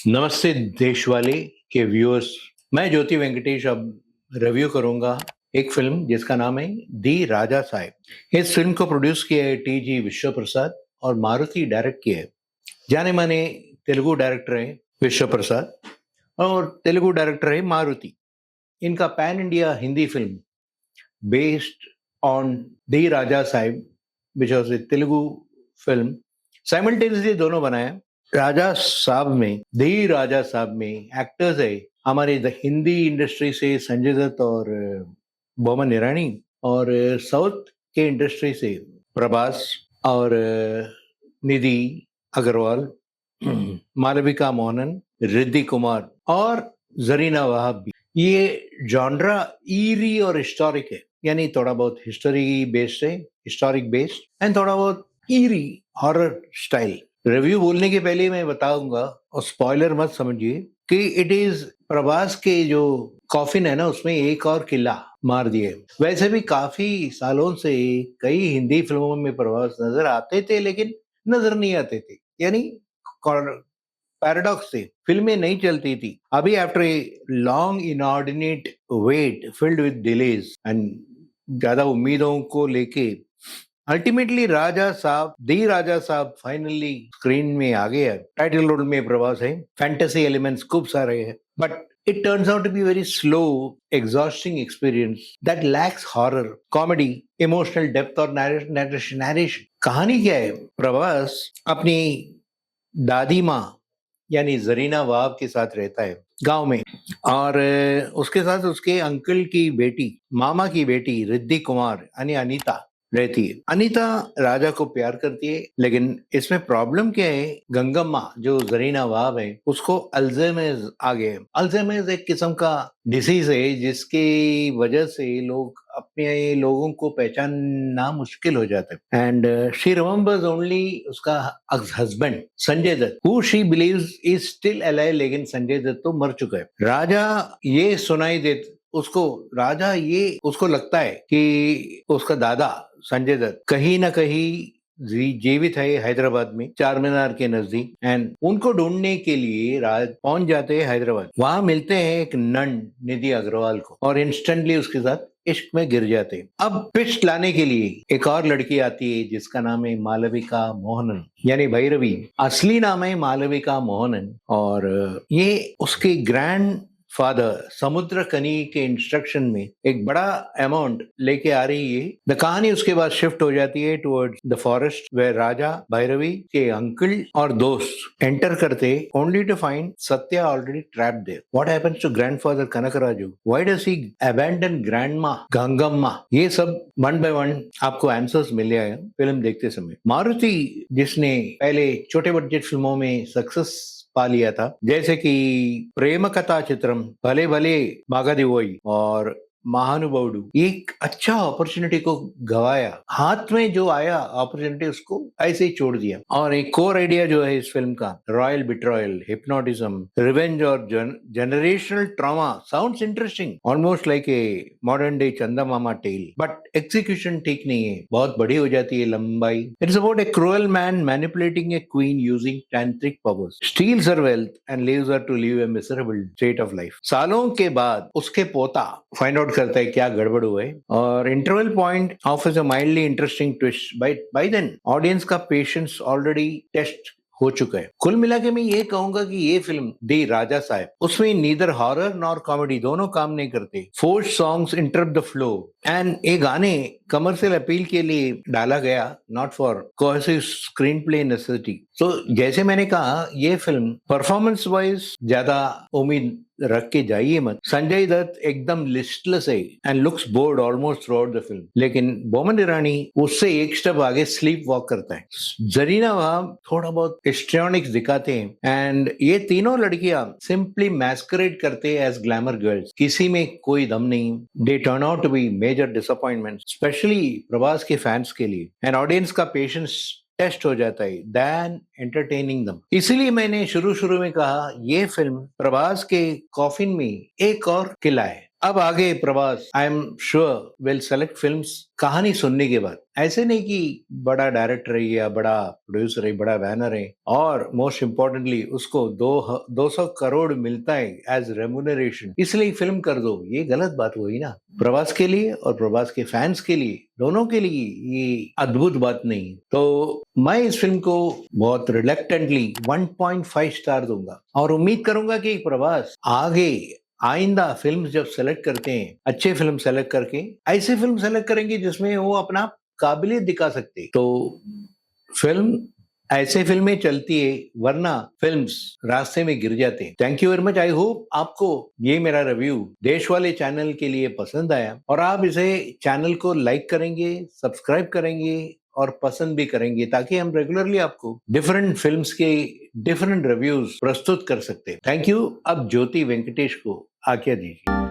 नमस्ते देश वाले के व्यूअर्स। मैं ज्योति वेंकटेश अब रिव्यू करूंगा एक फिल्म जिसका नाम है दी राजा साहब। इस फिल्म को प्रोड्यूस किया है टी जी विश्व प्रसाद और मारुति डायरेक्ट किया है। जाने माने तेलुगु डायरेक्टर है विश्व प्रसाद और तेलुगु डायरेक्टर है मारुति। इनका pan India Hindi film based on the Raja Saab which was a Telugu film simultaneously दोनों बनाया। राजा साहब में दी राजा साहब में एक्टर्स है हमारे हिंदी इंडस्ट्री से संजय दत्त और बोमन ईरानी और साउथ के इंडस्ट्री से प्रभास और निधि अग्रवाल, मालविका मोहनन, रिद्धि कुमार और जरीना वहाब भी। ये जॉनरा ईरी और हिस्टोरिक है, यानी थोड़ा बहुत हिस्टोरी बेस्ड है, हिस्टोरिक बेस्ड एंड थोड़ा बहुत ईरी हॉरर स्टाइल। रिव्यू बोलने के पहले मैं बताऊंगा और स्पॉइलर मत समझिए कि इट इज प्रभास के जो कॉफिन है ना, उसमें एक और किला मार दिए। वैसे भी काफी सालों से कई हिंदी फिल्मों में प्रभास नजर आते थे लेकिन नजर नहीं आते थे, यानी पैराडॉक्स थे, फिल्में नहीं चलती थी। अभी after a long inordinate wait filled with delays and ज्यादा उम्मीदों को लेके अल्टीमेटली दी राजा साहब फाइनली स्क्रीन में आ गया। टाइटल रोल में प्रभास है, फैंटेसी एलिमेंट्स खूब सारे हैं, but it turns out to be a very slow, exhausting experience that lacks horror, comedy, emotional depth और narration. कहानी क्या है? प्रभास अपनी दादी माँ यानी जरीना वाब के साथ रहता है गांव में और उसके साथ उसके अंकल की बेटी, मामा की बेटी रिद्धि कुमार यानी अनीता रहती है। अनीता राजा को प्यार करती है, लेकिन इसमें प्रॉब्लम क्या है, गंगम्मा जो जरीना वाब है उसको अल्जाइमर्स आ गए। अल्जाइमर्स एक किस्म का डिसीज है जिसकी वजह से लोग अपने लोगों को पहचानना मुश्किल हो जाता है। एंड शी रिमेम्बर्स ओनली उसका husband Sanjay Dutt, who she believes is still alive, लेकिन संजय दत्त तो मर चुका है। राजा ये उसको लगता है कि उसका दादा संजय दत्त कहीं ना कहीं जीवित है हैदराबाद में, चार मीनार के नजदीक। एंड उनको ढूंढने के लिए राज पहुंच जाते हैं हैदराबाद। वहां मिलते हैं एक नन निधि अग्रवाल को और इंस्टेंटली उसके साथ इश्क में गिर जाते हैं। अब ट्विस्ट लाने के लिए एक और लड़की आती है जिसका नाम है मालविका मोहनन यानी भैरवी। असली नाम है मालविका मोहनन और ये उसके ग्रैंड फादर समुद्रकनी के इंस्ट्रक्शन में एक बड़ा अमाउंट लेके आ रही है। द कहानी उसके बाद शिफ्ट हो जाती है towards the forest where Raja Bhairavi के अंकल और दोस्त एंटर करते only to find Satya already trapped there. What happens to grandfather Kanakaraju, why does he abandon grandma Gangamma, ये सब वन बाय वन आपको आंसर्स मिल जाएगा फिल्म देखते समय। मारुति जिसने पहले छोटे बजट फिल्मों में सक्सेस पा लिया था, जैसे कि प्रेम कथा चित्रम, भले भले मागादिवोई और महानुभावुडु, एक अच्छा अपॉर्चुनिटी को गवाया। हाथ में जो आया अपॉर्चुनिटी उसको ऐसे ही छोड़ दिया। और एक कोर आइडिया जो है इस फिल्म का, रॉयल बिट्रॉयल, हिप्नोटिज्म, रिवेंज और generational trauma, sounds interesting, almost like a modern day चंदा मामा टेल, बट एग्जीक्यूशन ठीक नहीं है, बहुत बड़ी हो जाती है लंबाई। It's about A cruel man manipulating A queen using tantric powers, steals her wealth and leaves her to live a miserable state of life. सालों के बाद उसके पोता फाइंड आउट करता है क्या गड़बड़ हुआ है और interval point offers a mildly interesting twist. By then audience का पेशेंस ऑलरेडी टेस्ट हो चुका है। कुल मिला के मैं ये कहूंगा कि ये फिल्म दी राजा साहब, उसमें नीदर हॉरर नॉर कॉमेडी दोनों काम नहीं करते। Forced songs interrupt the flow and ये गाने कमर्शियल अपील के लिए डाला गया, not for cohesive screen play necessity. तो जैसे मैंने कहा, ये फिल्म परफॉर्मेंस वाइज ज्यादा उम्मीद रख के जाइए मत। संजय दत्त एकदम लिस्टलेस है and looks board almost through out the film, लेकिन बोमन ईरानी उससे एक स्टेप आगे स्लीप वॉक करता है। जरीना वहां थोड़ा बहुत हिस्ट्रियोनिक्स दिखाते हैं एंड ये तीनों लड़कियां सिंपली मैस्करेड करते हैं एज ग्लैमर गर्ल्स। किसी में कोई दम नहीं। They turn out to be major disappointment, specially Prabhas के फैंस के लिए। एंड ऑडियंस का पेशेंस टेस्ट हो जाता है देन एंटरटेनिंग दम। इसीलिए मैंने शुरू में कहा, ये फिल्म प्रभास के कॉफिन में एक और किला है। अब आगे Prabhas I am sure will select films कहानी सुनने के बाद। ऐसे नहीं कि बड़ा डायरेक्टर है या बड़ा प्रोड्यूसर है, बड़ा बैनर है और मोस्ट इम्पोर्टेंटली उसको 200 करोड़ मिलता है एज रेम्युनरेशन, इसलिए फिल्म कर दो। ये गलत बात हुई ना। प्रभास के लिए और प्रभास के फैंस के लिए, दोनों के लिए ये अद्भुत बात नहीं। तो मैं इस फिल्म को बहुत रिलेक्टेंटली 1.5 स्टार दूंगा और उम्मीद करूंगा कि प्रभास आगे आइंदा फिल्म जब सेलेक्ट करते हैं, अच्छे फिल्म सेलेक्ट करके ऐसे फिल्म सेलेक्ट करेंगे जिसमें वो अपना काबिलियत दिखा सकते। तो फिल्म ऐसे फिल्में चलती है, वरना फिल्म्स रास्ते में गिर जाते हैं। Thank you very much. I hope आपको ये मेरा रिव्यू देश वाले चैनल के लिए पसंद आया और आप इसे चैनल को लाइक करेंगे, सब्सक्राइब करेंगे और पसंद भी करेंगे, ताकि हम रेगुलरली आपको डिफरेंट फिल्म्स के डिफरेंट रिव्यूज प्रस्तुत कर सकते हैं। Thank you. अब ज्योति वेंकटेश को आज्ञा दीजिए।